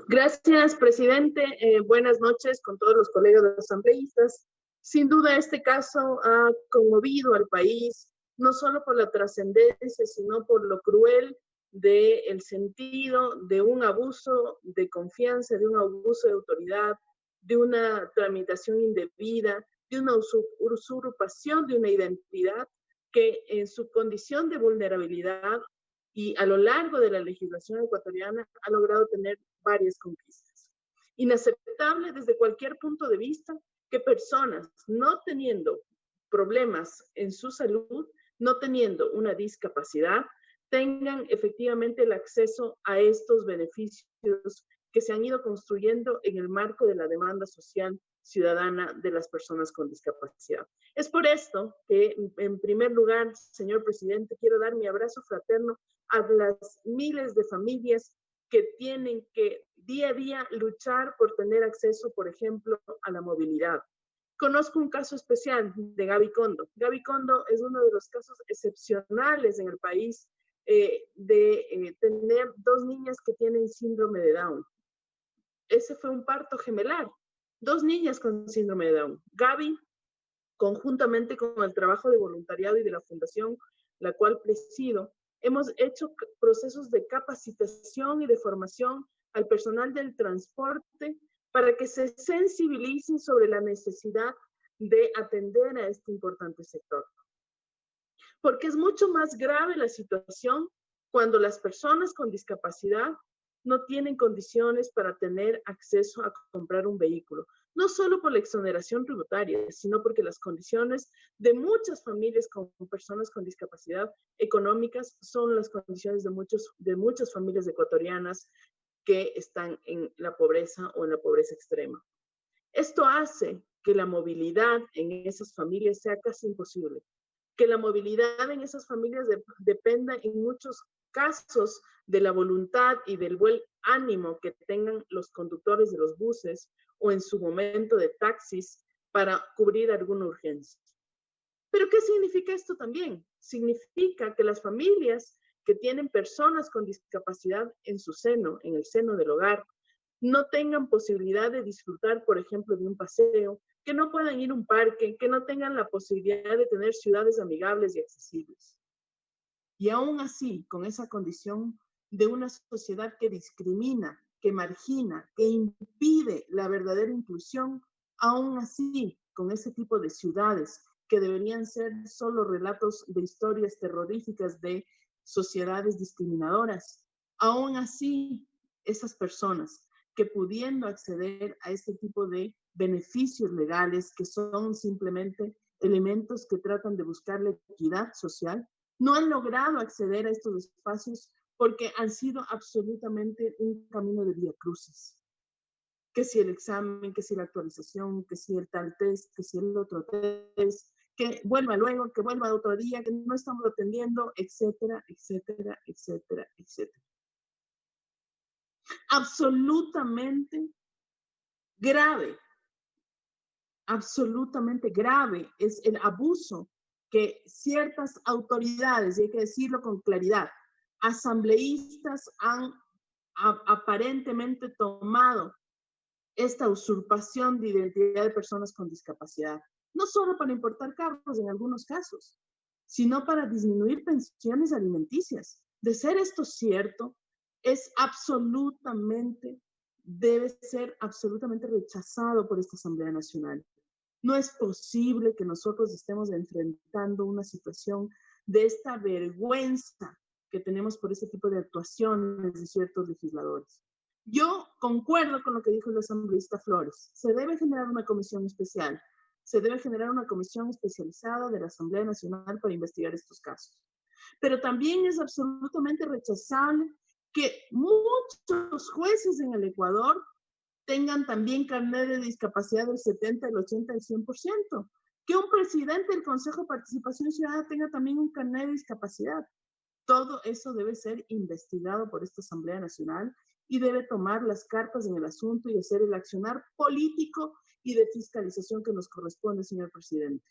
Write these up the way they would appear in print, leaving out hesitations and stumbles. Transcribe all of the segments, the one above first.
Gracias, presidente. Buenas noches con todos los colegas asambleístas. Sin duda, este caso ha conmovido al país, no solo por la trascendencia, sino por lo cruel del sentido de un abuso de confianza, de un abuso de autoridad, de una tramitación indebida, de una usurpación de una identidad que en su condición de vulnerabilidad y a lo largo de la legislación ecuatoriana ha logrado tener varias conquistas. Inaceptable desde cualquier punto de vista que personas no teniendo problemas en su salud, no teniendo una discapacidad, tengan efectivamente el acceso a estos beneficios que se han ido construyendo en el marco de la demanda social ciudadana de las personas con discapacidad. Es por esto que, en primer lugar, señor presidente, quiero dar mi abrazo fraterno a las miles de familias que tienen que día a día luchar por tener acceso, por ejemplo, a la movilidad. Conozco un caso especial de Gaby Kondo. Gaby Kondo es uno de los casos excepcionales en el país de tener dos niñas que tienen síndrome de Down. Ese fue un parto gemelar. Dos niñas con síndrome de Down. Gaby, conjuntamente con el trabajo de voluntariado y de la fundación, la cual presido, hemos hecho procesos de capacitación y de formación al personal del transporte para que se sensibilicen sobre la necesidad de atender a este importante sector. Porque es mucho más grave la situación cuando las personas con discapacidad no tienen condiciones para tener acceso a comprar un vehículo. No solo por la exoneración tributaria, sino porque las condiciones de muchas familias con personas con discapacidad económicas son las condiciones de muchas familias ecuatorianas que están en la pobreza o en la pobreza extrema. Esto hace que la movilidad en esas familias sea casi imposible, que la movilidad en esas familias dependa en muchos casos de la voluntad y del buen ánimo que tengan los conductores de los buses o en su momento de taxis para cubrir alguna urgencia. Pero ¿qué significa esto también? Significa que las familias que tienen personas con discapacidad en su seno, en el seno del hogar, no tengan posibilidad de disfrutar, por ejemplo, de un paseo, que no puedan ir a un parque, que no tengan la posibilidad de tener ciudades amigables y accesibles. Y aún así, con esa condición de una sociedad que discrimina, que margina, que impide la verdadera inclusión, aún así, con ese tipo de ciudades que deberían ser solo relatos de historias terroríficas de sociedades discriminadoras, aún así, esas personas que pudiendo acceder a este tipo de beneficios legales que son simplemente elementos que tratan de buscar la equidad social, no han logrado acceder a estos espacios porque han sido absolutamente un camino de viacrucis. Que si el examen, que si la actualización, que si el tal test, que si el otro test, que vuelva luego, que vuelva otro día, que no estamos atendiendo, etcétera, etcétera, etcétera, etcétera. Absolutamente grave es el abuso que ciertas autoridades, y hay que decirlo con claridad, asambleístas han aparentemente tomado esta usurpación de identidad de personas con discapacidad, no solo para importar cargos en algunos casos, sino para disminuir pensiones alimenticias. De ser esto cierto, debe ser absolutamente rechazado por esta Asamblea Nacional. No es posible que nosotros estemos enfrentando una situación de esta vergüenza que tenemos por este tipo de actuaciones de ciertos legisladores. Yo concuerdo con lo que dijo el asambleísta Flores. Se debe generar una comisión especial, se debe generar una comisión especializada de la Asamblea Nacional para investigar estos casos. Pero también es absolutamente rechazable que muchos jueces en el Ecuador tengan también carnet de discapacidad del 70, del 80, del 100%. Que un presidente del Consejo de Participación Ciudadana tenga también un carnet de discapacidad. Todo eso debe ser investigado por esta Asamblea Nacional y debe tomar las cartas en el asunto y hacer el accionar político y de fiscalización que nos corresponde, señor presidente.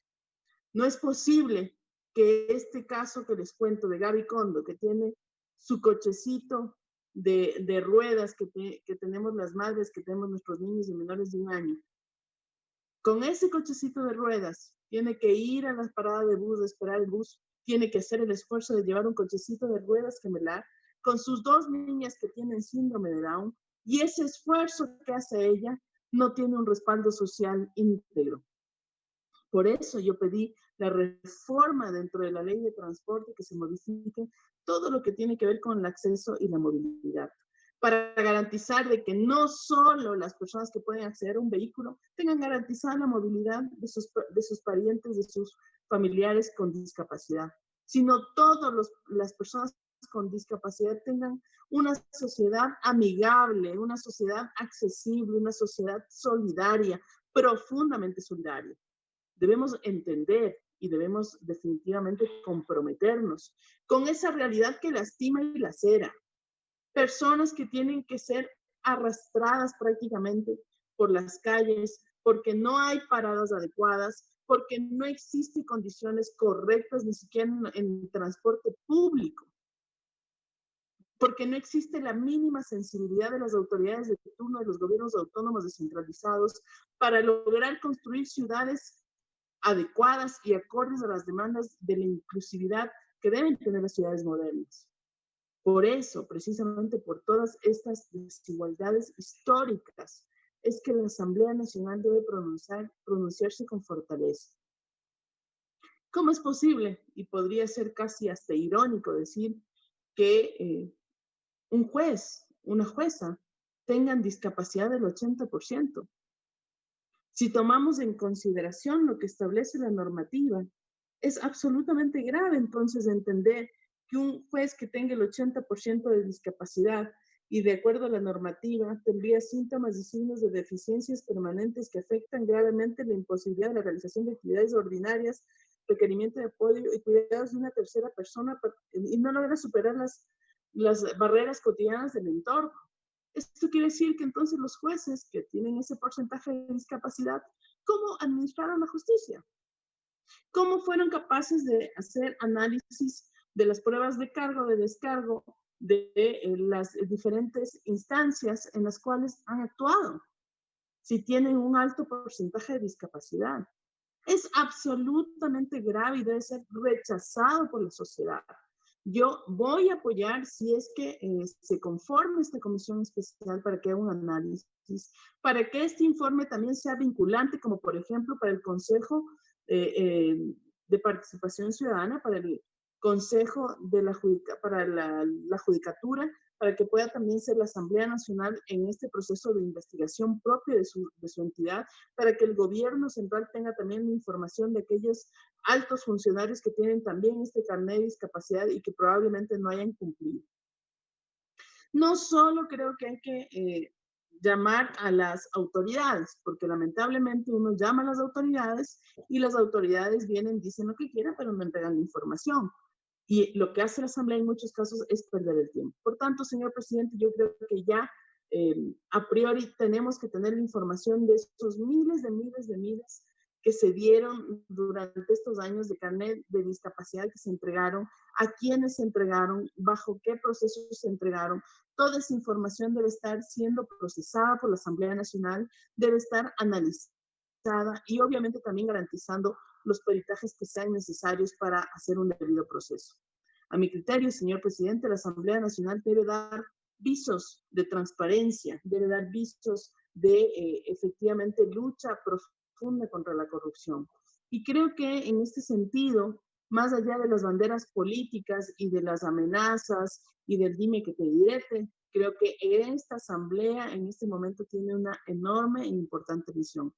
No es posible que este caso que les cuento de Gaby Kondo, que tiene su cochecito de ruedas que tenemos las madres, que tenemos nuestros niños de menores de 1 año. Con ese cochecito de ruedas, tiene que ir a la parada de bus, esperar el bus, tiene que hacer el esfuerzo de llevar un cochecito de ruedas gemelar con sus 2 niñas que tienen síndrome de Down, y ese esfuerzo que hace ella no tiene un respaldo social íntegro. Por eso yo pedí la reforma dentro de la ley de transporte, que se modifique todo lo que tiene que ver con el acceso y la movilidad, para garantizar de que no solo las personas que pueden acceder a un vehículo tengan garantizada la movilidad de sus parientes, de sus familiares con discapacidad, sino todas las personas con discapacidad tengan una sociedad amigable, una sociedad accesible, una sociedad solidaria, profundamente solidaria. Debemos entender y debemos definitivamente comprometernos con esa realidad que lastima y lacera. Personas que tienen que ser arrastradas prácticamente por las calles porque no hay paradas adecuadas, porque no existen condiciones correctas ni siquiera en transporte público, porque no existe la mínima sensibilidad de las autoridades de turno de los gobiernos autónomos descentralizados para lograr construir ciudades adecuadas y acordes a las demandas de la inclusividad que deben tener las ciudades modernas. Por eso, precisamente por todas estas desigualdades históricas, es que la Asamblea Nacional debe pronunciarse con fortaleza. ¿Cómo es posible? Y podría ser casi hasta irónico decir que un juez, una jueza, tengan discapacidad del 80%. Si tomamos en consideración lo que establece la normativa, es absolutamente grave entonces entender que un juez que tenga el 80% de discapacidad y de acuerdo a la normativa tendría síntomas y signos de deficiencias permanentes que afectan gravemente la imposibilidad de la realización de actividades ordinarias, requerimiento de apoyo y cuidados de una tercera persona y no logra superar las barreras cotidianas del entorno. Esto quiere decir que entonces los jueces que tienen ese porcentaje de discapacidad, ¿cómo administraron la justicia? ¿Cómo fueron capaces de hacer análisis de las pruebas de cargo, de descargo, de las diferentes instancias en las cuales han actuado, si tienen un alto porcentaje de discapacidad? Es absolutamente grave y debe ser rechazado por la sociedad. Yo voy a apoyar si es que se conforme esta comisión especial para que haga un análisis, para que este informe también sea vinculante, como por ejemplo para el Consejo de Participación Ciudadana, para el Consejo de para la Judicatura, para que pueda también ser la Asamblea Nacional en este proceso de investigación propio de su entidad, para que el gobierno central tenga también la información de aquellos altos funcionarios que tienen también este carnet de discapacidad y que probablemente no hayan cumplido. No solo creo que hay que llamar a las autoridades, porque lamentablemente uno llama a las autoridades y las autoridades vienen, dicen lo que quieran, pero no entregan la información. Y lo que hace la Asamblea en muchos casos es perder el tiempo. Por tanto, señor presidente, yo creo que ya a priori tenemos que tener la información de estos miles que se dieron durante estos años de carnet de discapacidad que se entregaron, a quiénes se entregaron, bajo qué procesos se entregaron. Toda esa información debe estar siendo procesada por la Asamblea Nacional, debe estar analizada y obviamente también garantizando los peritajes que sean necesarios para hacer un debido proceso. A mi criterio, señor presidente, la Asamblea Nacional debe dar visos de transparencia, debe dar visos de efectivamente lucha profunda contra la corrupción. Y creo que en este sentido, más allá de las banderas políticas y de las amenazas y del dime que te direte, creo que esta asamblea en este momento tiene una enorme e importante misión.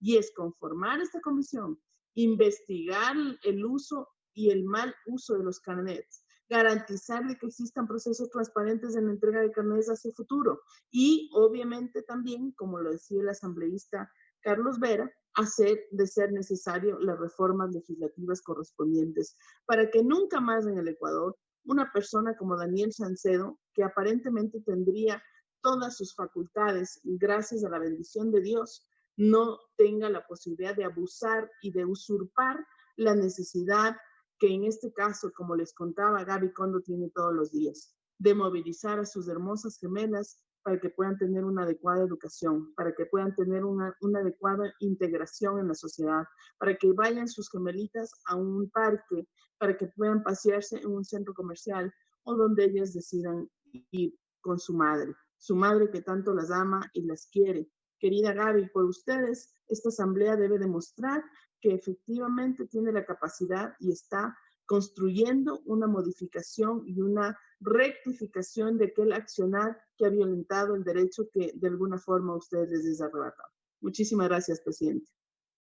Y es conformar esta comisión, investigar el uso y el mal uso de los carnets, garantizar de que existan procesos transparentes en la entrega de carnets hacia el futuro y obviamente también, como lo decía el asambleísta Carlos Vera, hacer de ser necesario las reformas legislativas correspondientes para que nunca más en el Ecuador una persona como Daniel Salcedo, que aparentemente tendría todas sus facultades gracias a la bendición de Dios, no tenga la posibilidad de abusar y de usurpar la necesidad que en este caso, como les contaba, Gaby Kondo tiene todos los días. de movilizar a sus hermosas gemelas para que puedan tener una adecuada educación, para que puedan tener una adecuada integración en la sociedad, para que vayan sus gemelitas a un parque, para que puedan pasearse en un centro comercial o donde ellas decidan ir con su madre que tanto las ama y las quiere. Querida Gaby, por ustedes, esta asamblea debe demostrar que efectivamente tiene la capacidad y está construyendo una modificación y una rectificación de aquel accionar que ha violentado el derecho que de alguna forma a ustedes les es arrebatado. Muchísimas gracias, presidente.